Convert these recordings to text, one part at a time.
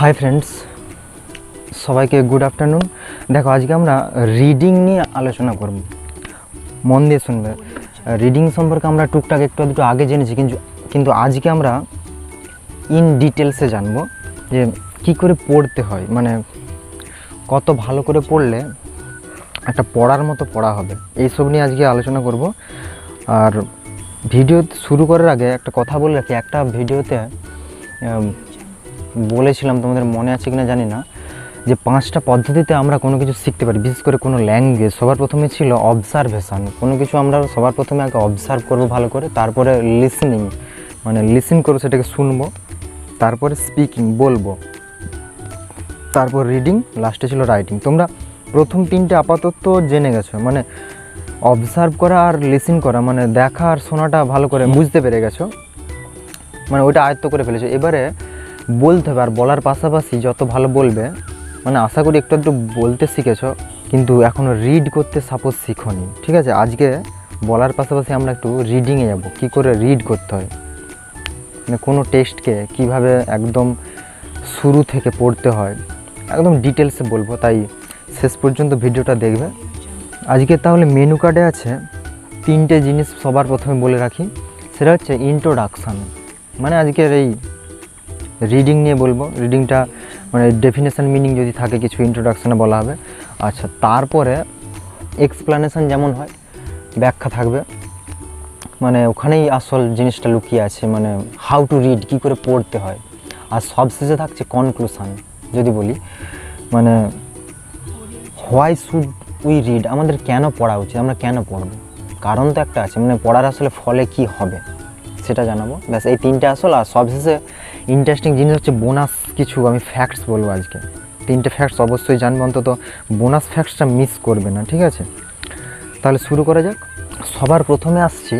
हाय friends सबाइके good afternoon. देखो आज के আমরা রিডিং নিয়ে আলোচনা করব, মন দিয়ে শুনবে। রিডিং সম্পর্কে আমরা টুকটাক একটু আধটু আগে জেনেছি, কিন্তু আজকে আমরা ইন ডিটেলসে জানব যে কী করে পড়তে হয়, মানে কত ভালো করে পড়লে একটা পড়ার মতো পড়া হবে, এইসব নিয়ে আজকে আলোচনা করব। আর ভিডিও শুরু করার আগে একটা কথা বলে রাখি, একটা ভিডিওতে বলেছিলাম, তোমাদের মনে আছে কিনা জানি না, যে 5টা পদ্ধতিতে আমরা কোনো কিছু শিখতে পারি, বিশেষ করে কোনো ল্যাঙ্গুয়েজ। সবার প্রথমে ছিল অবজারভেশন, কোনো কিছু আমরা সবার প্রথমে আগে অবজার্ভ করব ভালো করে, তারপরে লিসনিং মানে লিসেন করবো, সেটাকে শুনবো, তারপরে স্পিকিং বলবো, তারপর রিডিং, লাস্টে ছিল রাইটিং। তোমরা প্রথম 3টে আপাতত জেনে গেছো, মানে অবজার্ভ করা আর লিসেন করা, মানে দেখা আর শোনাটা ভালো করে বুঝতে পেরে গেছো, মানে ওইটা আয়ত্ত করে ফেলেছো। এবারে বলতে হবে, আর বলার পাশাপাশি যত ভালো বলবে, মানে আশা করি একটু একটু বলতে শিখেছো, কিন্তু এখনও রিড করতে সাপোজ শিখোনি। ঠিক আছে, আজকে বলার পাশাপাশি আমরা একটু রিডিংয়ে যাব, কী করে রিড করতে হয়, মানে কোনো টেক্সটকে কীভাবে একদম শুরু থেকে পড়তে হয়, একদম ডিটেলসে বলবো, তাই শেষ পর্যন্ত ভিডিওটা দেখবে। আজকে তাহলে মেনু কার্ডে আছে 3টে জিনিস সবার প্রথমে বলে রাখি, সেটা হচ্ছে ইন্ট্রোডাকশান। মানে আজকের এই রিডিং নিয়ে বলবো, রিডিংটা মানে ডেফিনেশন মিনিং যদি থাকে কিছু ইন্ট্রোডাকশানে বলা হবে। আচ্ছা, তারপরে এক্সপ্লানেশন যেমন হয়, ব্যাখ্যা থাকবে, মানে ওখানেই আসল জিনিসটা লুকিয়ে আছে, মানে হাউ টু রিড, কী করে পড়তে হয়। আর সবশেষে থাকছে কনক্লুশন, যদি বলি মানে হোয়াই শুড উই রিড, আমাদের কেন পড়া উচিত, আমরা কেন পড়ব, কারণ তো একটা আছে, মানে পড়ার আসলে ফলে কি হবে সেটা জানাবো। ব্যাস এই 3টে আসল। আর সবশেষে ইন্টারেস্টিং জিনিস হচ্ছে বোনাস, কিছু আমি ফ্যাক্টস বলবো আজকে। 3টে ফ্যাক্টস অবশ্যই জানবো, অন্তত বোনাস ফ্যাক্টসটা মিস করবে না। ঠিক আছে, তাহলে শুরু করা যাক। সবার প্রথমে আসছি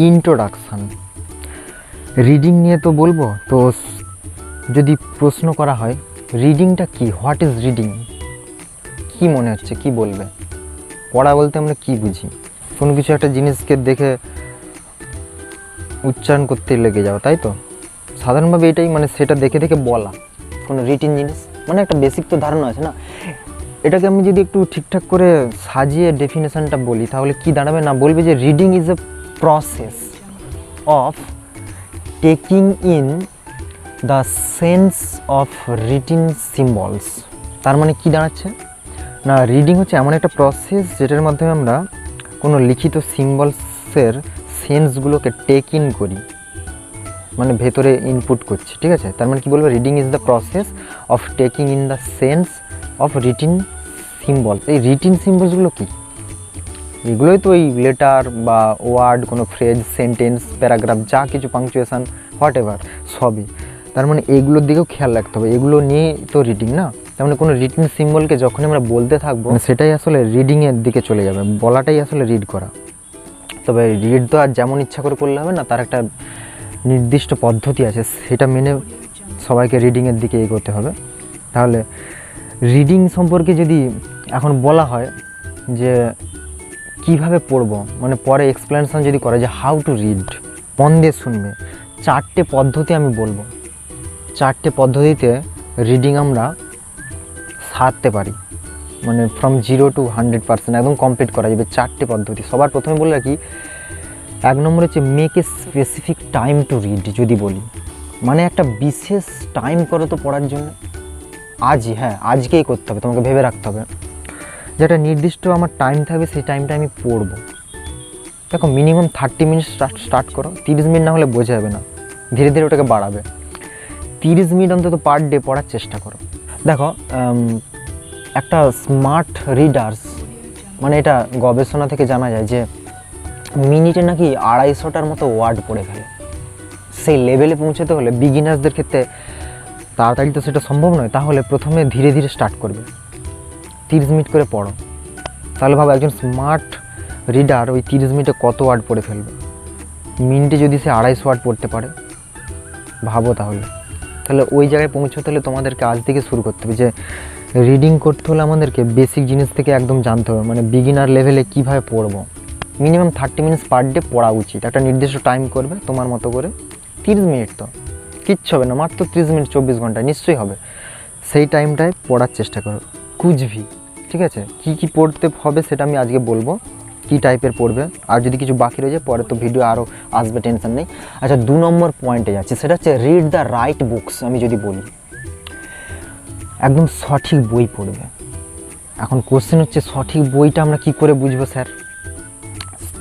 ইন্ট্রোডাকশান। রিডিং নিয়ে তো বলবো, তো যদি প্রশ্ন করা হয় রিডিংটা কি, হোয়াট ইজ রিডিং, কি মনে হচ্ছে, কি বলবে? পড়া বলতে আমরা কি বুঝি? কোনো কিছু একটা জিনিসকে দেখে উচ্চারণ করতে লেগে যাও, তাই তো সাধারণভাবে এটাই, মানে সেটা দেখে দেখে বলা কোনো রিটিন জিনিস, মানে একটা বেসিক তো ধারণা আছে না। এটাকে আমি যদি একটু ঠিকঠাক করে সাজিয়ে ডেফিনেশনটা বলি, তাহলে কি দাঁড়াবে, না বলবে যে reading is a process of taking in the sense of written symbols. তার মানে কি দাঁড়াচ্ছে, না রিডিং হচ্ছে এমন একটা প্রসেস যেটার মাধ্যমে আমরা কোনো লিখিত সিম্বলসের সেন্সগুলোকে টেক ইন করি, মানে ভেতরে ইনপুট করছি। ঠিক আছে, তার মানে কি বলবো, reading is the process of taking in the sense of written symbols. এই রিটিন সিম্বলসগুলো কি, এগুলোই তো ওই লেটার বা ওয়ার্ড, কোনো ফ্রেজ, সেন্টেন্স, প্যারাগ্রাফ, যা কিছু পাংচুয়েশন, হোয়াট এভার, সবই। তার মানে এগুলোর দিকেও খেয়াল রাখতে হবে, এগুলো নিয়ে তো রিডিং না। তার মানে কোনো রিটিন সিম্বলকে যখন আমরা বলতে থাকবো, সেটাই আসলে রিডিংয়ের দিকে চলে যাবে, বলাটাই আসলে রিড করা। তবে রিড তো আর যেমন ইচ্ছা করে করলে হবে না, তার একটা নির্দিষ্ট পদ্ধতি আছে, সেটা মেনে সবাইকে রিডিংয়ের দিকে এগোতে হবে। তাহলে রিডিং সম্পর্কে যদি এখন বলা হয় যে কিভাবে পড়ব, মানে পরে এক্সপ্লেনেশন যদি করে যে হাউ টু রিড, মন দিয়ে শুনবে। 4টে পদ্ধতি আমি বলবো, 4টে পদ্ধতিতে রিডিং আমরা সারতে পারি, মানে ফ্রম 0 to 100% একদম কমপ্লিট করা যাবে। 4টে পদ্ধতি। সবার প্রথমে বলে রাখি, 1 নম্বর হচ্ছে make a specific time to read. যদি বলি মানে একটা বিশেষ টাইম করো তো পড়ার জন্য, আজই, হ্যাঁ আজকেই করতে হবে, তোমাকে ভেবে রাখতে হবে যেটা নির্দিষ্ট আমার টাইম থাকবে, সেই টাইমটা আমি পড়বো। দেখো মিনিমাম 30 মিনিট স্টার্ট করো, 30 মিনিট না হলে বোঝা যাবে না, ধীরে ধীরে ওটাকে বাড়াবে। 30 মিনিট অন্তত পার ডে পড়ার চেষ্টা করো। দেখো একটা স্মার্ট রিডার্স, মানে এটা গবেষণা থেকে জানা যায় যে মিনিটে নাকি 250টার মতো ওয়ার্ড পড়ে ফেলে। সেই লেভেলে পৌঁছতে হলে বিগিনার্সদের ক্ষেত্রে তাড়াতাড়ি তো সেটা সম্ভব নয়, তাহলে প্রথমে ধীরে ধীরে স্টার্ট করবে, 30 মিনিট করে পড়ো। তাহলে ভাবো একজন স্মার্ট রিডার ওই 30 মিনিটে কত ওয়ার্ড পড়ে ফেলবে। মিনিটে যদি সে 250 ওয়ার্ড পড়তে পারে, ভাবো তাহলে ওই জায়গায় পৌঁছতে হলে তোমাদেরকে আজ থেকে শুরু করতে হবে, যে রিডিং করতে হলে আমাদেরকে বেসিক জিনিস থেকে একদম জানতে হবে, মানে বিগিনার লেভেলে কীভাবে পড়বো। মিনিমাম 30 মিনিটস পার ডে পড়া উচিত, একটা নির্দিষ্ট টাইম করবে তোমার মতো করে, 30 মিনিট তো কিচ্ছু হবে না, মাত্র 30 মিনিট 24 ঘন্টা নিশ্চয়ই হবে। সেই টাইমটায় পড়ার চেষ্টা করো, কুচভি, ঠিক আছে? কি কি পড়তে হবে সেটা আমি আজকে বলবো, কী টাইপের পড়বে। আর যদি কিছু বাকি রয়ে যায় পরে তো ভিডিও আরও আসবে, টেনশন নেই। আচ্ছা 2 নম্বর পয়েন্টে যাচ্ছে, সেটা হচ্ছে রিড দ্য রাইট বুকস। আমি যদি বলি একদম সঠিক বই পড়বে। এখন কোশ্চেন হচ্ছে সঠিক বইটা আমরা কি করে বুঝবো স্যার?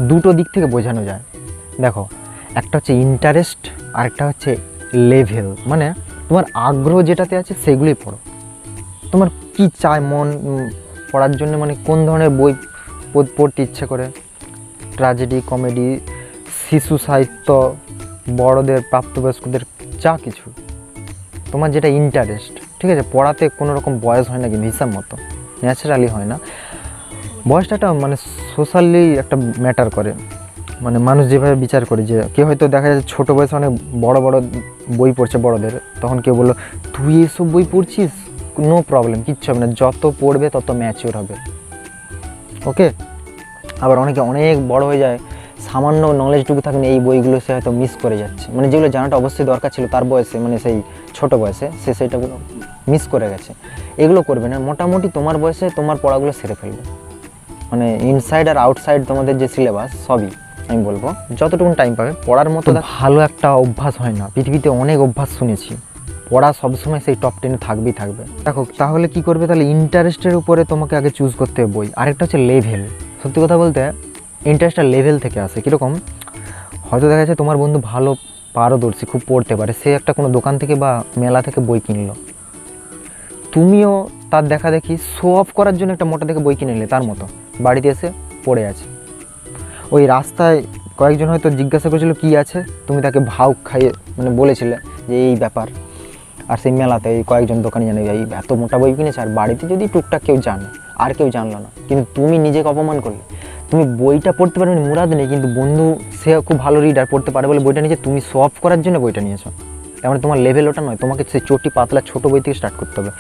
দুটো দিক থেকে বোঝানো যায়। দেখো, একটা হচ্ছে ইন্টারেস্ট, আরেকটা হচ্ছে লেভেল। মানে তোমার আগ্রহ যেটাতে আছে সেগুলোই পড়ো। তোমার কি চায় মন পড়ার জন্য, মানে কোন ধরনের বই পড়তে ইচ্ছে করে, ট্র্যাজেডি, কমেডি, শিশু সাহিত্য, বড়দের, প্রাপ্তবয়স্কদের, যা কিছু তোমার যেটা ইন্টারেস্ট, ঠিক আছে? পড়াতে কোনো রকম বয়স হয় না, কিন্তু হিসাব মতো ন্যাচারালি হয় না। বয়সটা একটা মানে সোশ্যালি একটা ম্যাটার করে, মানে মানুষ যেভাবে বিচার করে, যে কেউ হয়তো দেখা যাচ্ছে ছোটো বয়সে অনেক বড় বড় বই পড়ছে বড়দের, তখন কেউ বললো তুই এসব বই পড়ছিস, নো প্রবলেম, কিচ্ছু হবে না, যত পড়বে তত ম্যাচিওর হবে, ওকে? আবার অনেকে অনেক বড় হয়ে যায়, সামান্য নলেজটুকু থাকে না, এই বইগুলো সে হয়তো মিস করে যাচ্ছে, মানে যেগুলো জানাটা অবশ্যই দরকার ছিল তার বয়সে, মানে সেই ছোটো বয়সে সে সেইটাগুলো মিস করে গেছে। এগুলো করবে না, মোটামুটি তোমার বয়সে তোমার পড়াগুলো সেরে ফেলবে। মানে ইনসাইড আর আউটসাইড তোমাদের যে সিলেবাস সবই আমি বলবো, যতটুকু টাইম পাবে পড়ার মতো ভালো একটা অভ্যাস হয় না। পৃথিবীতে অনেক অভ্যাস শুনেছি, পড়া সবসময় সেই টপ 10 থাকবেই থাকবে। দেখো তাহলে কি করবে, তাহলে ইন্টারেস্টের উপরে তোমাকে আগে চুজ করতে হবে বই। আরেকটা হচ্ছে লেভেল। সত্যি কথা বলতে ইন্টারেস্টটা লেভেল থেকে আসে। কীরকম, হয়তো দেখা যাচ্ছে তোমার বন্ধু ভালো পারদর্শী, খুব পড়তে পারে, সে একটা কোনো দোকান থেকে বা মেলা থেকে বই কিনলো, তুমিও তার দেখা দেখি শো অফ করার জন্য একটা মোটা থেকে বই কিনে নিলে, তার মতো বাড়িতে এসে পড়ে আছে। ওই রাস্তায় কয়েকজন হয়তো জিজ্ঞাসা করেছিল কী আছে, তুমি তাকে ভাও খাইয়ে মানে বলেছিলে যে এই ব্যাপার, আর সেই মেলাতে এই কয়েকজন দোকানি জানে এই এত মোটা বই কিনেছে, আর বাড়িতে যদি টুকটাক কেউ জানে, আর কেউ জানলো না, কিন্তু তুমি নিজেকে অপমান করলে। তুমি বইটা পড়তে পারবে, মুরাদ নেই, কিন্তু বন্ধু সে খুব ভালো রিডার, পড়তে পারে বলে বইটা নিয়েছে, তুমি শো অফ করার জন্য বইটা নিয়েছো। তার মানে তোমার লেভেল ওটা নয়, তোমাকে সেই চটি পাতলা ছোটো বই থেকে স্টার্ট করতে হবে।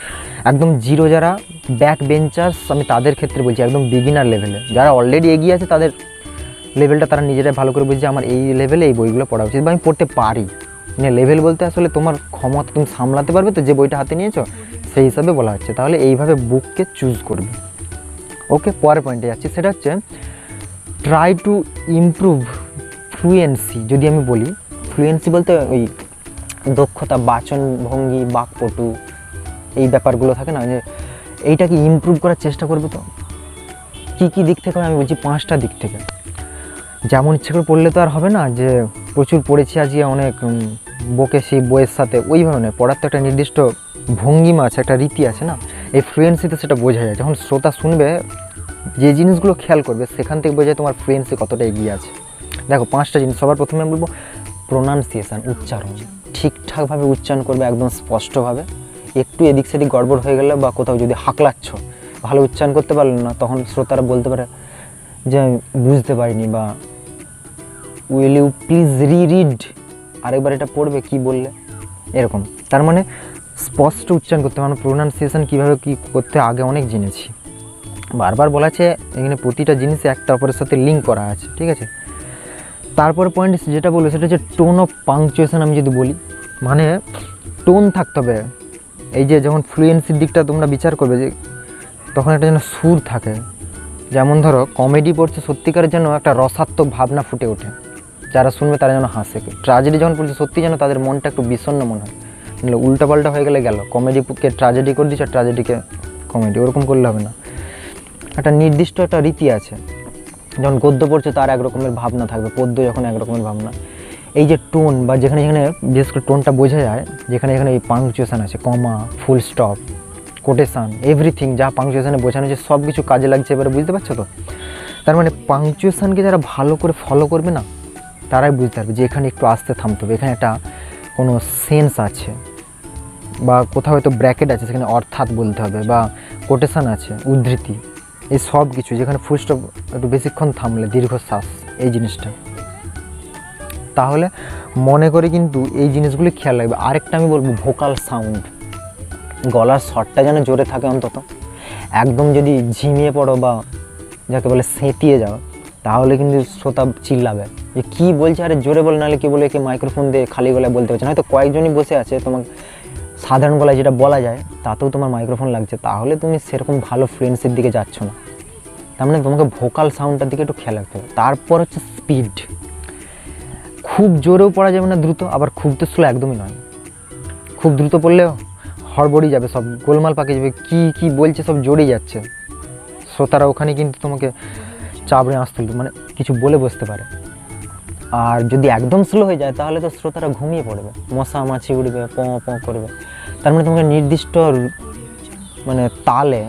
একদম জিরো, যারা ব্যাক বেঞ্চার্স আমি তাদের ক্ষেত্রে বলছি, একদম বিগিনার লেভেলে, যারা অলরেডি এগিয়ে আছে তাদের লেভেলটা তারা নিজেরাই ভালো করে বুঝছে, আমার এই লেভেলে এই বইগুলো পড়া উচিত বা আমি পড়তে পারি। মানে লেভেল বলতে আসলে তোমার ক্ষমতা, তুমি সামলাতে পারবে তো যে বইটা হাতে নিয়েছো, সেই হিসাবে বলা হচ্ছে। তাহলে এইভাবে বুককে চুজ করবে, ওকে? পরের পয়েন্টে যাচ্ছি, সেটা হচ্ছে ট্রাই টু ইমপ্রুভ ফ্লুয়েন্সি। যদি আমি বলি ফ্লুয়েন্সি বলতে ওই দক্ষতা, বাচন ভঙ্গি, বাকপটু, এই ব্যাপারগুলো থাকে না, যে এইটাকে ইমপ্রুভ করার চেষ্টা করবে। তো কী কী দিক থেকে আমি বলছি, 5টা দিক থেকে। যেমন ইচ্ছে করে পড়লে তো আর হবে না, যে প্রচুর পড়েছি আজকে অনেক বকে সেই বইয়ের সাথে, ওইভাবে নয়। পড়ার তো একটা নির্দিষ্ট ভঙ্গিমা আছে, একটা রীতি আছে না, এই ফ্লুয়েন্সিতে সেটা বোঝা যায়। যখন শ্রোতা শুনবে, যে জিনিসগুলো খেয়াল করবে, সেখান থেকে বোঝা যায় তোমার ফ্লুয়েন্সি কতটা এগিয়ে আছে। দেখো 5টা জিনিস। সবার প্রথমে আমি বলবো প্রোনাউন্সিয়েশন, উচ্চারণ। ঠিকঠাকভাবে উচ্চারণ করবে, একদম স্পষ্টভাবে। একটু এদিক সেদিক গড়বড় হয়ে গেলে বা কোথাও যদি হাঁকলাচ্ছ, ভালো উচ্চারণ করতে পারলো না, তখন শ্রোতারা বলতে পারে যে আমি বুঝতে পারিনি, বা উইল ইউ প্লিজ রিড, আরেকবার এটা পড়বে কি বললে, এরকম। তার মানে স্পষ্ট উচ্চারণ করতে হবে। প্রোনাউন্সিয়েশন কীভাবে কী করতে আগে অনেক জেনেছি, বারবার বলা আছে, এখানে প্রতিটা জিনিসে একটা অপরের সাথে লিঙ্ক করা আছে, ঠিক আছে? তারপরে পয়েন্ট যেটা বলবো সেটা হচ্ছে টোন অফ পাংচুয়েশন। আমি যদি বলি, মানে টোন থাকতে হবে। এই যে যখন ফ্লুয়েন্সির দিকটা তোমরা বিচার করবে, যে তখন একটা যেন সুর থাকে। যেমন ধরো কমেডি পড়ছে, সত্যিকারের জন্য একটা রসাত্মক ভাবনা ফুটে ওঠে, যারা শুনবে তারা যেন হাসে। ট্র্যাজেডি যখন পড়ছে, সত্যি যেন তাদের মনটা একটু বিষণ্ণ মনে হয়, উল্টাপাল্টা হয়ে গেলে গেল, কমেডিকে ট্র্যাজেডি করে দিচ্ছে, ট্র্যাজেডিকে কমেডি, ওরকম করলে হবে না। একটা নির্দিষ্ট একটা রীতি আছে। যখন গদ্য পড়ছে তার এক রকমের ভাবনা থাকবে, পদ্য যখন এক রকমের ভাবনা। এই যে টোন, বা যেখানে যেখানে বিশেষ করে টোনটা বোঝা যায়, যেখানে যেখানে এই পাংচুয়েশন আছে, কমা, ফুল স্টপ, কোটেশান, এভরিথিং যা পাংচুয়েশনে বোঝানো হচ্ছে সব কিছু কাজে লাগছে। এবারে বুঝতে পারছো তো? তার মানে পাংচুয়েশনকে যারা ভালো করে ফলো করবে না, তারাই বুঝতে পারবে যে এখানে একটু আস্তে থামতে হবে, এখানে একটা কোনো সেন্স আছে, বা কোথাও হয়তো ব্র্যাকেট আছে, সেখানে অর্থাৎ বলতে হবে, বা কোটেশান আছে, উদ্ধৃতি, এই সব কিছু। যেখানে ফুল স্টপ একটু বেশিক্ষণ থামলে, দীর্ঘশ্বাস, এই জিনিসটা, তাহলে মনে করে কিন্তু এই জিনিসগুলি খেয়াল রাখবে। আরেকটা আমি বলবো ভোকাল সাউন্ড, গলার স্বরটা যেন জোরে থাকে অন্তত। একদম যদি ঝিমিয়ে পড়ো বা যাকে বলে সেঁতিয়ে যাও, তাহলে কিন্তু শ্রোতা চিল্লাবে, যে কী বলছে, আরে জোরে বল, নাহলে কী বলে একে মাইক্রোফোন দিয়ে খালি গলায় বলতে পারছে না। হয়তো কয়েকজনই বসে আছে, তোমার সাধারণ গলায় যেটা বলা যায় তাতেও তোমার মাইক্রোফোন লাগছে, তাহলে তুমি সেরকম ভালো ফ্লুয়েন্সির দিকে যাচ্ছ না। তার মানে তোমাকে ভোকাল সাউন্ডটার দিকে একটু খেয়াল রাখতে হবে। তারপর হচ্ছে স্পিড, খুব জোরেও পড়া যাবে না দ্রুত, আবার খুব তো স্লো একদমই নয়। খুব দ্রুত পড়লেও হড়বড়ি যাবে, সব গোলমাল পাকে যাবে, কী বলছে সব জড়িয়ে যাচ্ছে, শ্রোতারা ওখানে কিন্তু তোমাকে চাপড়ে আঁচ তুলবে, মানে কিছু বলে বসতে পারে। আর যদি একদম স্লো হয়ে যায় তাহলে তো শ্রোতারা ঘুমিয়ে পড়বে, মশা মাছি উড়বে, পঁ করবে। তার মানে তোমাকে নির্দিষ্ট মানে তালে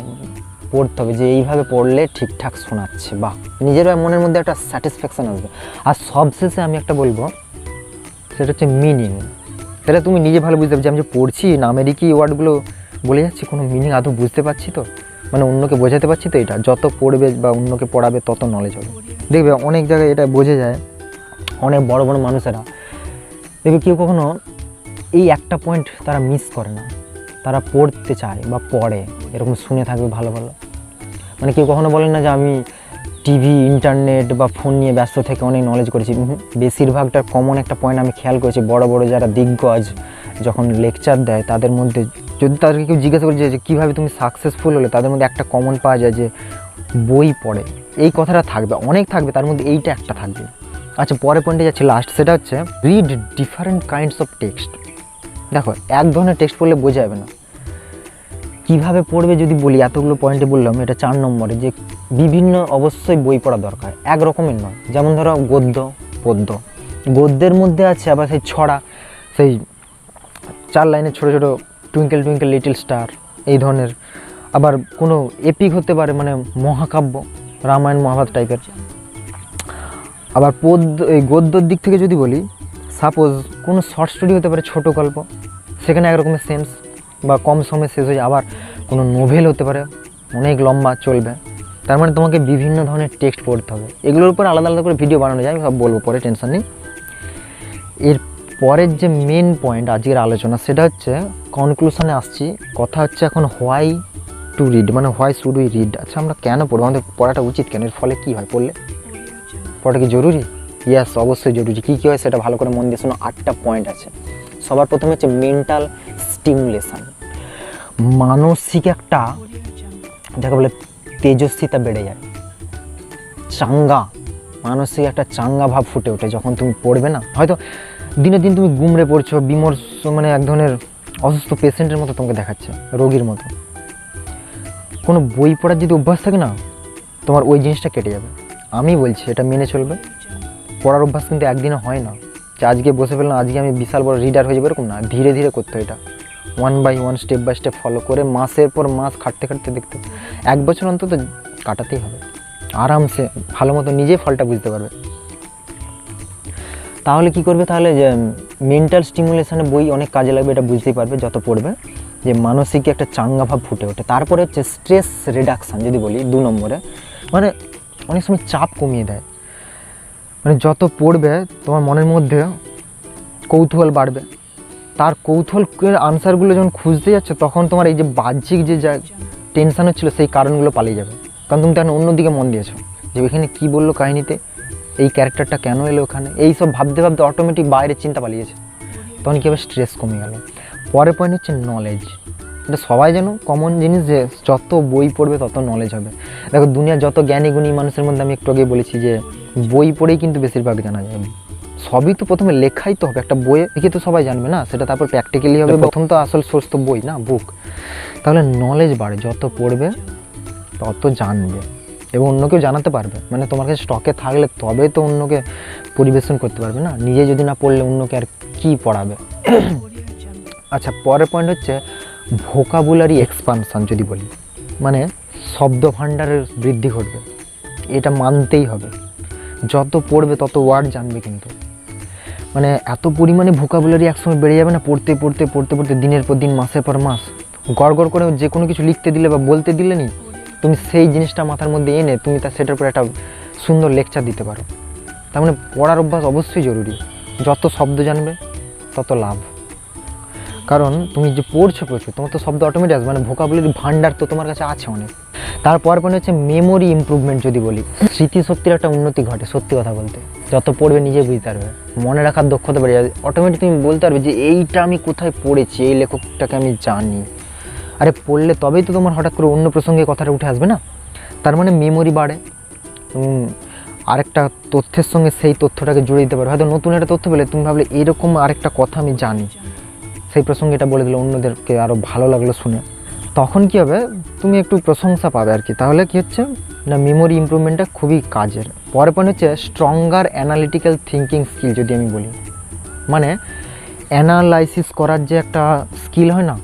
পড়তে হবে, যে এইভাবে পড়লে ঠিকঠাক শোনাচ্ছে, বা নিজের মনের মধ্যে একটা স্যাটিসফ্যাকশান আসবে। আর সবশেষে আমি একটা বলবো, সেটা হচ্ছে মিনিং। তাহলে তুমি নিজে ভালো বুঝতে পারবে যে আমি যে পড়ছি নামেরই কি ওয়ার্ডগুলো বলে যাচ্ছি, কোনো মিনিং আদৌ বুঝতে পারছি তো, মানে অন্যকে বোঝাতে পারছি তো। এটা যত পড়বে বা অন্যকে পড়াবে তত নলেজ হবে। দেখবে অনেক জায়গায় এটা বোঝা যায়, অনেক বড় বড় মানুষেরা দেখবে কেউ কখনো এই একটা পয়েন্ট তারা মিস করে না, তারা পড়তে চায় বা পড়ে, এরকম শুনে থাকবে ভালো ভালো। মানে কেউ কখনো বলেন না যে আমি টিভি, ইন্টারনেট বা ফোন নিয়ে ব্যস্ত থেকে অনেক নলেজ করেছি। বেশিরভাগটার কমন একটা পয়েন্ট আমি খেয়াল করেছি, বড় বড় যারা দিগ্গজ যখন লেকচার দেয় তাদের মধ্যে যদি তাদেরকে কেউ জিজ্ঞাসা করে যে কীভাবে তুমি সাকসেসফুল হলে, তাদের মধ্যে একটা কমন পাওয়া যায় যে বই পড়ে। এই কথাটা থাকবে, অনেক থাকবে, তার মধ্যে এইটা একটা থাকবে। আচ্ছা, পরের পয়েন্টে যাচ্ছে লাস্ট, সেটা হচ্ছে read different kinds of text. দেখো, এক ধরনের টেক্সট পড়লে বোঝা যাবে না। কীভাবে পড়বে যদি বলি, এতগুলো পয়েন্টে বললাম, এটা 4 নম্বরে, যে বিভিন্ন অবশ্যই বই পড়া দরকার, এক রকমের নয়। যেমন ধরো গদ্য, পদ্য, গদ্যের মধ্যে আছে আবার সেই ছড়া, সেই 4 লাইনের ছোটো ছোটো টুইঙ্কেল টুইঙ্কেল লিটল স্টার, এই ধরনের। আবার কোনো এপিক হতে পারে, মানে মহাকাব্য, রামায়ণ মহাভারত টাইপের। আবার এই গদ্যর দিক থেকে যদি বলি, সাপোজ কোনো শর্ট স্টোরি হতে পারে, ছোটো গল্প, সেখানে একরকমের সেন্স বা কম সময়ে শেষ হয়ে যায়। আবার কোনো নোভেল হতে পারে, অনেক লম্বা চলবে। তার মানে তোমাকে বিভিন্ন ধরনের টেক্সট পড়তে হবে। এগুলোর উপর আলাদা আলাদা করে ভিডিও বানানো যায়, আমি সব বলবো পরে, টেনশন নেই। এর পরের যে মেন পয়েন্ট আজকের আলোচনা, সেটা হচ্ছে কনক্লুশনে আসছি। কথা হচ্ছে এখন হোয়াই টু রিড, মানে হোয়াই শুড উই রিড। আচ্ছা, আমরা কেন পড়বো, আমাদের পড়াটা উচিত কেন, এর ফলে কী হয়, পড়াটা কি জরুরি? ইয়েস, অবশ্যই জরুরি। কী কী হয় সেটা ভালো করে মন দিয়ে শোনো। 8টা পয়েন্ট আছে। সবার প্রথমে হচ্ছে মেন্টাল স্টিমুলেশন, মানসিক একটা, যাকে বলে তেজস্বিতা বেড়ে যায়, চাঙ্গা, মানসিক একটা চাঙ্গা ভাব ফুটে ওঠে যখন তুমি পড়বে না। হয়তো দিনে দিন তুমি গুমড়ে পড়ছো, বিমর্ষ, মানে এক ধরনের অসুস্থ পেশেন্টের মতো তোমাকে দেখাচ্ছে, রোগীর মতো। কোনো বই পড়ার যদি অভ্যাস থাকে না, তোমার ওই জিনিসটা কেটে যাবে। আমি বলছি এটা মেনে চলবে। পড়ার অভ্যাস কিন্তু একদিনে হয় না, যে আজকে বসে ফেললাম, আজকে আমি বিশাল বড় রিডার হয়ে যাবো, এরকম না। ধীরে ধীরে করতে হয় এটা, 1 by 1, step by step follow করে, মাসের পর মাস খাটতে খাটতে দেখতে 1 বছর অন্তত কাটাতেই হবে, আরামসে ভালো মতো নিজেই ফলটা বুঝতে পারবে। তাহলে কি করবে, তাহলে যে মেন্টাল স্টিমুলেশনে বই অনেক কাজে লাগবে, এটা বুঝতেই পারবে যত পড়বে, যে মানসিক একটা চাঙ্গা ভাব ফুটে ওঠে। তারপরে হচ্ছে স্ট্রেস রিডাকশান যদি বলি 2 নম্বরে, মানে অনেক সময় চাপ কমিয়ে দেয়। মানে যত পড়বে তোমার মনের মধ্যে কৌতূহল বাড়বে, তার কৌতূহলের আনসারগুলো যখন খুঁজতে যাচ্ছে, তখন তোমার এই যে বাহ্যিক যে যা টেনশান হচ্ছিলো সেই কারণগুলো পালিয়ে যাবে, কারণ তুমি তখন অন্যদিকে মন দিয়েছো, যে এখানে কী বললো কাহিনীতে, এই ক্যারেক্টারটা কেন এলো ওখানে, এই সব ভাবতে ভাবতে অটোমেটিক বাইরের চিন্তা পালিয়েছে, তখন কী হবে, স্ট্রেস কমে গেল। পরের পয়েন্ট হচ্ছে নলেজ। এটা সবাই জানো, কমন জিনিস, যে যত বই পড়বে তত নলেজ হবে। দেখো, দুনিয়ার যত জ্ঞানী গুণী মানুষের মধ্যে আমি একটু আগে বলেছি যে বই পড়েই কিন্তু বেশিরভাগ জানা যায়। সবই তো প্রথমে লেখাই তো হবে, একটা বইয়ে লিখে তো সবাই জানবে না, সেটা তারপর প্র্যাকটিক্যালি হবে। প্রথম তো আসল সোর্স তো বই না, বুক। তাহলে নলেজ বাড়ে, যত পড়বে তত জানবে এবং অন্যকেও জানাতে পারবে। মানে তোমার কাছে স্টকে থাকলে তবে তো অন্যকে পরিবেশন করতে পারবে না, নিজে যদি না পড়লে অন্যকে আর কি পড়াবে। আচ্ছা, পরের পয়েন্ট হচ্ছে ভোকাবুলারি এক্সপানশন যদি বলি, মানে শব্দ ভাণ্ডারের বৃদ্ধি ঘটবে, এটা মানতেই হবে। যত পড়বে তত ওয়ার্ড জানবে, কিন্তু মানে এত পরিমাণে ভোকাবুলারি একসময় বেড়ে যাবে না, পড়তে পড়তে পড়তে পড়তে দিনের পর দিন, মাসের পর মাস, গড় করে যে কোনো কিছু লিখতে দিলে বা বলতে দিলে নি, তুমি সেই জিনিসটা মাথার মধ্যে এনে তুমি সেটার উপর একটা সুন্দর লেকচার দিতে পারো। তার মানে পড়ার অভ্যাস অবশ্যই জরুরি। যত শব্দ জানবে তত লাভ, কারণ তুমি যে পড়ছো প্রচুর, তোমার তো শব্দ অটোমেটিক আসবে, মানে ভোকাবুলারি ভান্ডার তো তোমার কাছে আছে অনেক। তারপর হচ্ছে মেমোরি ইমপ্রুভমেন্ট যদি বলি, স্মৃতিশক্তির একটা উন্নতি ঘটে, সত্যি কথা বলতে। যত পড়বে নিজে বুঝতে পারবে, মনে রাখার দক্ষতা বেড়ে যাবে, অটোমেটিক তুমি বলতে পারবে যে এইটা আমি কোথায় পড়েছি, এই লেখকটাকে আমি জানি। আরে পড়লে তবেই তো তোমার হঠাৎ করে অন্য প্রসঙ্গে কথাটা উঠে আসবে না, তার মানে মেমোরি বাড়ে। আরেকটা তথ্যের সঙ্গে সেই তথ্যটাকে জুড়ে দিতে পারো, হয়তো নতুন একটা তথ্য পেলে তুমি ভাবলে এরকম আরেকটা কথা আমি জানি, সেই প্রসঙ্গে এটা বলে দিলে অন্যদেরকে আরও ভালো লাগলো শুনে, তখন কী হবে তুমি একটু প্রশংসা পাবে আর কি। তাহলে কী হচ্ছে না, মেমোরি ইমপ্রুভমেন্টটা খুবই কাজের। পরের পয়েন্ট হচ্ছে স্ট্রঙ্গার অ্যানালিটিক্যাল থিঙ্কিং স্কিল। যদি আমি বলি মানে অ্যানালাইসিস করার যে একটা স্কিল হয় না,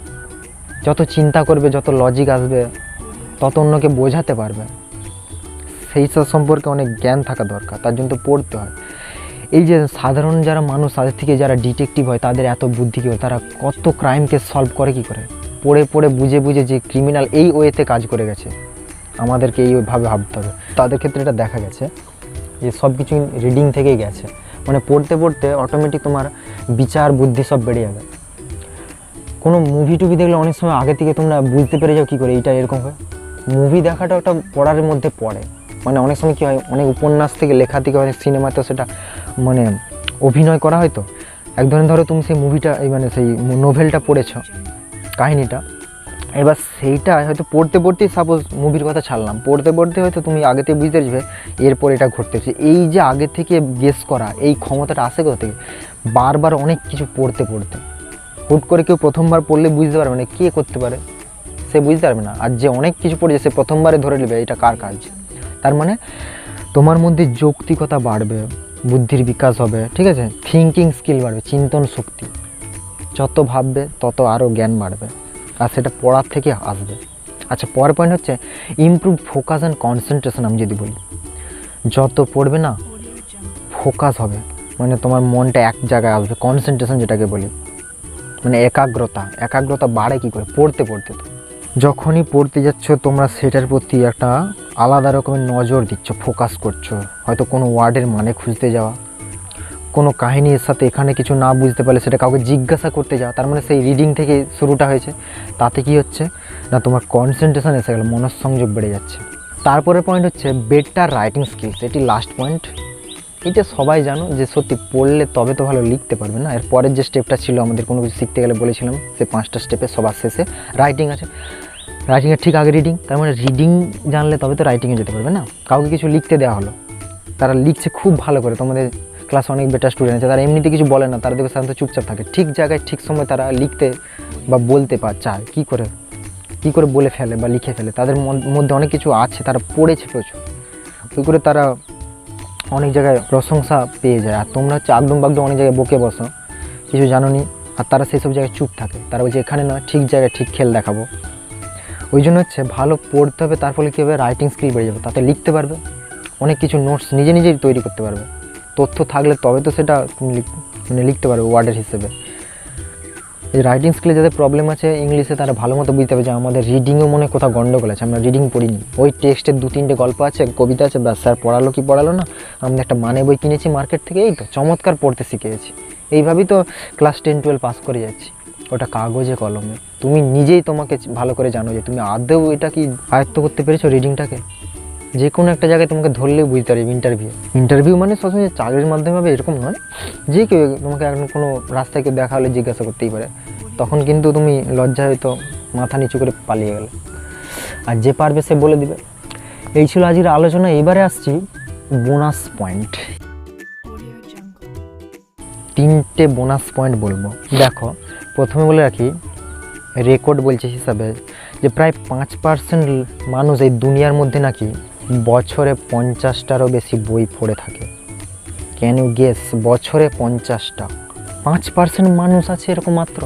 যত চিন্তা করবে, যত লজিক আসবে, তত অন্যকে বোঝাতে পারবে, সেই সব সম্পর্কে অনেক জ্ঞান থাকা দরকার, তার জন্য তো পড়তে হয়। এই যে সাধারণ যারা মানুষ, তাদের থেকে যারা ডিটেকটিভ হয়, তাদের এত বুদ্ধি কী হয়, তারা কত ক্রাইমকে সলভ করে কী করে, পড়ে পড়ে বুঝে বুঝে যে ক্রিমিনাল এই ওয়েতে কাজ করে গেছে, আমাদেরকে এইভাবে ভাবতে হবে। তাদের ক্ষেত্রে এটা দেখা গেছে যে সব কিছু রিডিং থেকেই গেছে, মানে পড়তে পড়তে অটোমেটিক তোমার বিচার বুদ্ধি সব বেড়ে যাবে। কোনো মুভি টুভি দেখলে অনেক সময় আগে থেকে তোমরা বুঝতে পেরে যাও কী করে এইটা এরকম হয়। মুভি দেখাটা একটা পড়ার মধ্যে পড়ে, মানে অনেক সময় কী হয়, অনেক উপন্যাস থেকে, লেখা থেকে, অনেক সিনেমাতেও সেটা মানে অভিনয় করা হয়। তো এক ধরনের ধরো তুমি সেই মুভিটা, এই মানে সেই নোভেলটা পড়েছো, কাহিনিটা, এবার সেইটা হয়তো পড়তে পড়তেই, সাপোজ মুভির কথা ছাড়লাম, পড়তে পড়তে হয়তো তুমি আগে থেকে বুঝতে পারবে এরপর এটা ঘটতেছে। এই যে আগে থেকে গেস করা, এই ক্ষমতাটা আসে কোথা থেকে, বারবার অনেক কিছু পড়তে পড়তে। হুট করে কেউ প্রথমবার পড়লে বুঝতে পারবে না কে করতে পারে, সে বুঝতে পারবে না। আর যে অনেক কিছু পড়েছে সে প্রথমবারে ধরে নেবে এটা কার কাজ। তার মানে তোমার মধ্যে যৌক্তিকতা বাড়বে, বুদ্ধির বিকাশ হবে, ঠিক আছে, থিঙ্কিং স্কিল বাড়বে, চিন্তন শক্তি, যত ভাববে তত আরও জ্ঞান বাড়বে, আর সেটা পড়ার থেকে আসবে। আচ্ছা, পরের পয়েন্ট হচ্ছে ইমপ্রুভ ফোকাস অ্যান্ড কনসেন্ট্রেশন। আমি যদি বলি যত পড়বে না ফোকাস হবে, মানে তোমার মনটা এক জায়গায় আসবে, কনসেন্ট্রেশন যেটাকে বলি, মানে একাগ্রতা বাড়ে কী করে, পড়তে পড়তে। তো যখনই পড়তে যাচ্ছ তোমরা সেটার প্রতি একটা আলাদা রকমের নজর দিচ্ছ, ফোকাস করছো, হয়তো কোনো ওয়ার্ডের মানে খুঁজতে যাওয়া, কোনো কাহিনীর সাথে এখানে কিছু না বুঝতে পারলে সেটা কাউকে জিজ্ঞাসা করতে যাওয়া, তার মানে সেই রিডিং থেকে শুরুটা হয়েছে। তাতে কি হচ্ছে না, তোমার কনসেন্ট্রেশন এসে গেল, মনঃসংযোগ বেড়ে যাচ্ছে। তারপরে পয়েন্ট হচ্ছে বেটার রাইটিং স্কিলস, এটি লাস্ট পয়েন্ট। এটা সবাই জানো যে সত্যি পড়লে তবে তো ভালো লিখতে পারবে না। এর পরের যে স্টেপটা ছিল আমাদের কোনো কিছু শিখতে গেলে বলেছিলাম, সে 5টা স্টেপে সবার শেষে রাইটিং আছে। রাইটিংয়ের ঠিক আগে রিডিং, তার মানে রিডিং জানলে তবে তো রাইটিংয়ে যেতে পারবে না। কাউকে কিছু লিখতে দেওয়া হলো, তারা লিখছে খুব ভালো করে, তোমাদের ক্লাস অনেক বেটার স্টুডেন্ট আছে, তারা এমনিতে কিছু বলে না, তারা দেখবে সাধারণত চুপচাপ থাকে, ঠিক জায়গায় ঠিক সময় তারা লিখতে বা বলতে চায়, কী করে বলে ফেলে বা লিখে ফেলে, তাদের মধ্যে অনেক কিছু আছে, তারা পড়েছে প্রচুর, ওই করে তারা অনেক জায়গায় প্রশংসা পেয়ে যায়। আর তোমরা হচ্ছে আগডুম বাগডুম অনেক জায়গায় বকে বসো, কিছু জানো নি, আর তারা সেই সব জায়গায় চুপ থাকে, তারা বলছে এখানে নয়, ঠিক জায়গায় ঠিক খেল দেখাবো। ওই জন্য হচ্ছে ভালো পড়তে হবে, তার ফলে কী হবে, রাইটিং স্কিল বেড়ে যাবে, তাতে লিখতে পারবে, অনেক কিছু নোটস নিজেই তৈরি করতে পারবে। তথ্য থাকলে তবে তো সেটা তুমি মানে লিখতে পারবে ওয়ার্ডের হিসেবে। এই রাইটিং স্কিলে যাদের প্রবলেম আছে ইংলিশে, তারা ভালো মতো বুঝতে হবে যে আমাদের রিডিংও মনে কোথাও গন্ডগোল আছে, আমরা রিডিং পড়িনি, ওই টেক্সটের 2-3টে গল্প আছে, কবিতা আছে, ব্যাস, স্যার পড়ালো না, আমরা একটা মানে বই কিনেছি মার্কেট থেকে, এই তো চমৎকার পড়তে শিখে গেছি। এইভাবেই তো ক্লাস 10-12 পাস করে যাচ্ছি, ওটা কাগজে কলমে। তুমি নিজেই তোমাকে ভালো করে জানো যে তুমি আদৌ এটা কি আয়ত্ত করতে পেরেছো রিডিংটাকে। যে কোনো একটা জায়গায় তোমাকে ধরলেও বুঝতে পারবে। ইন্টারভিউ মানে সবসময় চাকরির মাধ্যমে হবে এরকম নয়, যে কেউ তোমাকে এখন কোনো রাস্তায় কেউ দেখা হলে জিজ্ঞাসা করতেই পারে, তখন কিন্তু তুমি লজ্জা হয়তো মাথা নিচু করে পালিয়ে গেলে, আর যে পারবে সে বলে দিবে। এই ছিল আজকের আলোচনা। এবারে আসছি বোনাস পয়েন্ট, 3টে বোনাস পয়েন্ট বলবো। দেখো, প্রথমে বলে রাখি, রেকর্ড বলছে হিসাবে যে প্রায় 5% মানুষ এই দুনিয়ার মধ্যে নাকি বছরে 50টারও বেশি বই পড়ে থাকে। ক্যান ইউ গেস, বছরে 50টা, 5% মানুষ আছে এরকম মাত্র।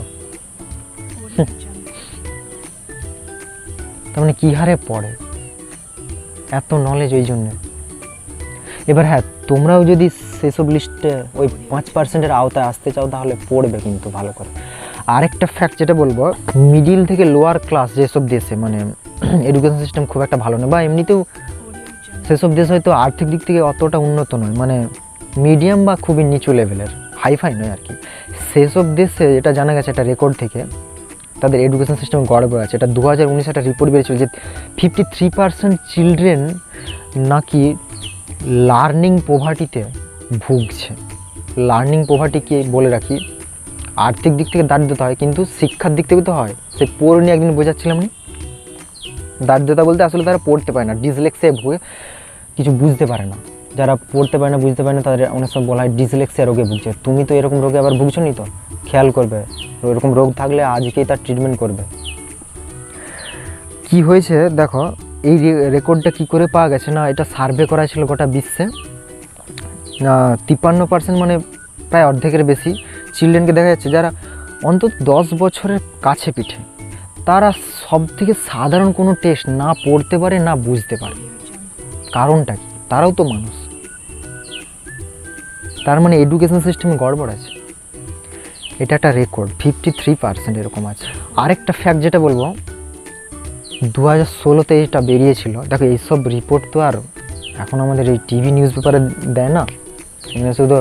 তার মানে কী হারে পড়ে, এত নলেজ ওই জন্যে। এবার হ্যাঁ, তোমরাও যদি সেসব লিস্টে ওই 5%-এর আওতায় আসতে চাও তাহলে পড়বে কিন্তু ভালো করে। আরেকটা ফ্যাক্ট যেটা বলবো, মিডিল থেকে লোয়ার ক্লাস যেসব দেশে মানে এডুকেশন সিস্টেম খুব একটা ভালো নয়, বা এমনিতেও সেসব দেশ হয়তো আর্থিক দিক থেকে অতটা উন্নত নয়, মানে মিডিয়াম বা খুবই নিচু লেভেলের, হাইফাই নয় আর কি, সেসব দেশে এটা জানা গেছে, একটা রেকর্ড থেকে, তাদের এডুকেশন সিস্টেম গড়বড় আছে। এটা 2019 একটা রিপোর্ট বেরিয়েছিল যে 53% চিলড্রেন নাকি লার্নিং পোভার্টিতে ভুগছে। লার্নিং পভার্টি কি বলে রাখি, আর্থিক দিক থেকে দারিদ্রতা হয়, কিন্তু শিক্ষার দিক থেকে তো হয়। সে পড়ে নিয়ে একদিন বোঝাচ্ছিলাম না, দারিদ্রতা বলতে আসলে তারা পড়তে পারে না, ডিসলেক্সিয়া ভুগে কিছু বুঝতে পারে না। যারা পড়তে পারে না, বুঝতে পারে না, তাদের অনেক সময় বলা হয় ডিসলেক্সিয়া রোগে ভুগছে। তুমি তো এরকম রোগে আবার ভুগছো নি, তো খেয়াল করবে, এরকম রোগ থাকলে আজকেই তার ট্রিটমেন্ট করবে। কি হয়েছে দেখো, এই রেকর্ডটা কি করে পাওয়া গেছে না, এটা সার্ভে করা ছিল গোটা বিশ্বে। 53% মানে প্রায় অর্ধেকের বেশি চিলড্রেনকে দেখা যাচ্ছে যারা অন্তত 10 বছরের কাছে পিঠে, তারা সব থেকে সাধারণ কোনো টেস্ট না পড়তে পারে না বুঝতে পারে। কারণটা কি? তারাও তো মানুষ। তার মানে এডুকেশন সিস্টেমে গড়বড় আছে। এটা একটা রেকর্ড, 53% এরকম আছে। আরেকটা ফ্যাক্ট যেটা বলবো, 2016-তে এটা বেরিয়েছিল। দেখো এইসব রিপোর্ট তো আর এখন আমাদের এই টিভি নিউজ পেপারে দেয় না, এখানে শুধু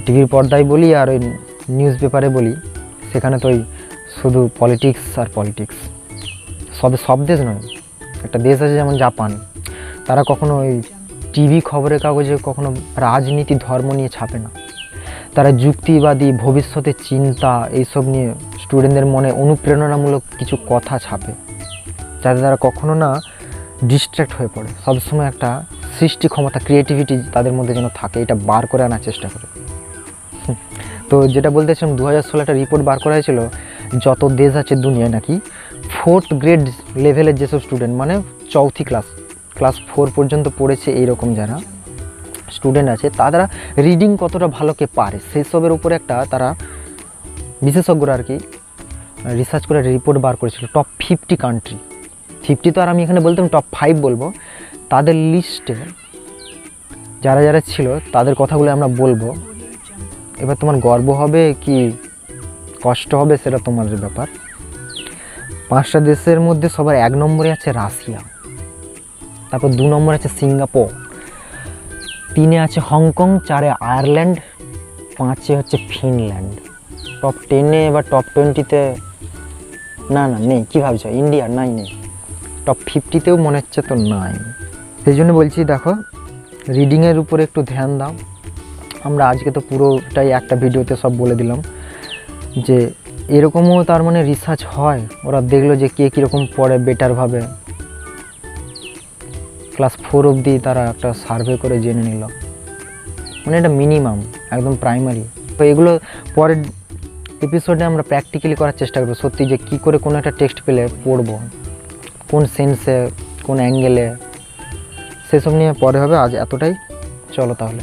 টিভির পর্দায় বলি আর ওই নিউজ পেপারে বলি, সেখানে তো ওই শুধু পলিটিক্স আর পলিটিক্স। সব দেশ নয়, একটা দেশ আছে যেমন জাপান, তারা কখনো ওই টিভি খবরের কাগজে কখনো রাজনীতি ধর্ম নিয়ে ছাপে না। তারা যুক্তিবাদী, ভবিষ্যতের চিন্তা এইসব নিয়ে স্টুডেন্টদের মনে অনুপ্রেরণামূলক কিছু কথা ছাপে, যাতে তারা কখনো না ডিস্ট্র্যাক্ট হয়ে পড়ে। সবসময় একটা সৃষ্টি ক্ষমতা, ক্রিয়েটিভিটি তাদের মধ্যে যেন থাকে, এটা বার করে আনার চেষ্টা করে। তো যেটা বলতেছিলাম, 2016 একটা রিপোর্ট বার করা হয়েছিল, যত দেশ আছে দুনিয়ায় নাকি 4th গ্রেড লেভেলের যেসব স্টুডেন্ট, মানে চৌথি ক্লাস 4 পর্যন্ত পড়েছে এইরকম যারা স্টুডেন্ট আছে, তারা রিডিং কতটা ভালো কে পারে সেসবের উপরে একটা তারা বিশেষজ্ঞরা আর কি রিসার্চ করে রিপোর্ট বার করেছিল। টপ 50 কান্ট্রি, 50 তো আর আমি এখানে বলতাম, টপ 5 বলবো। তাদের লিস্টে যারা যারা ছিল তাদের কথাগুলো আমরা বলবো। এবার তোমার গর্ব হবে কি কষ্ট হবে সেটা তোমাদের ব্যাপার। 5টা দেশের মধ্যে সবার 1 নম্বরে আছে রাশিয়া, তারপর 2 নম্বরে আছে সিঙ্গাপুর, 3-এ আছে হংকং, 4-এ আয়ারল্যান্ড, 5-এ হচ্ছে ফিনল্যান্ড। টপ 10-এ বা টপ 20-তে না নেই। কী ভাবছো, ইন্ডিয়া? নেই। টপ 50-তেও মনে হচ্ছে তো নাই। সেই জন্য বলছি দেখো, রিডিংয়ের উপরে একটু ধ্যান দাও। আমরা আজকে তো পুরোটাই একটা ভিডিওতে সব বলে দিলাম যে এরকমও তার মানে রিসার্চ হয়। ওরা দেখলো যে কে কীরকম পড়ে বেটারভাবে, ক্লাস 4 অবধি তারা একটা সার্ভে করে জেনে নিল, মানে এটা মিনিমাম একদম প্রাইমারি। তো এগুলো পরের এপিসোডে আমরা প্র্যাকটিক্যালি করার চেষ্টা করবো, সত্যি যে কী করে কোনো একটা টেক্সট পেলে পড়বো, কোন সেন্সে, কোন অ্যাঙ্গেলে, সেসব নিয়ে পরে হবে। আজ এতটাই, চলো তাহলে।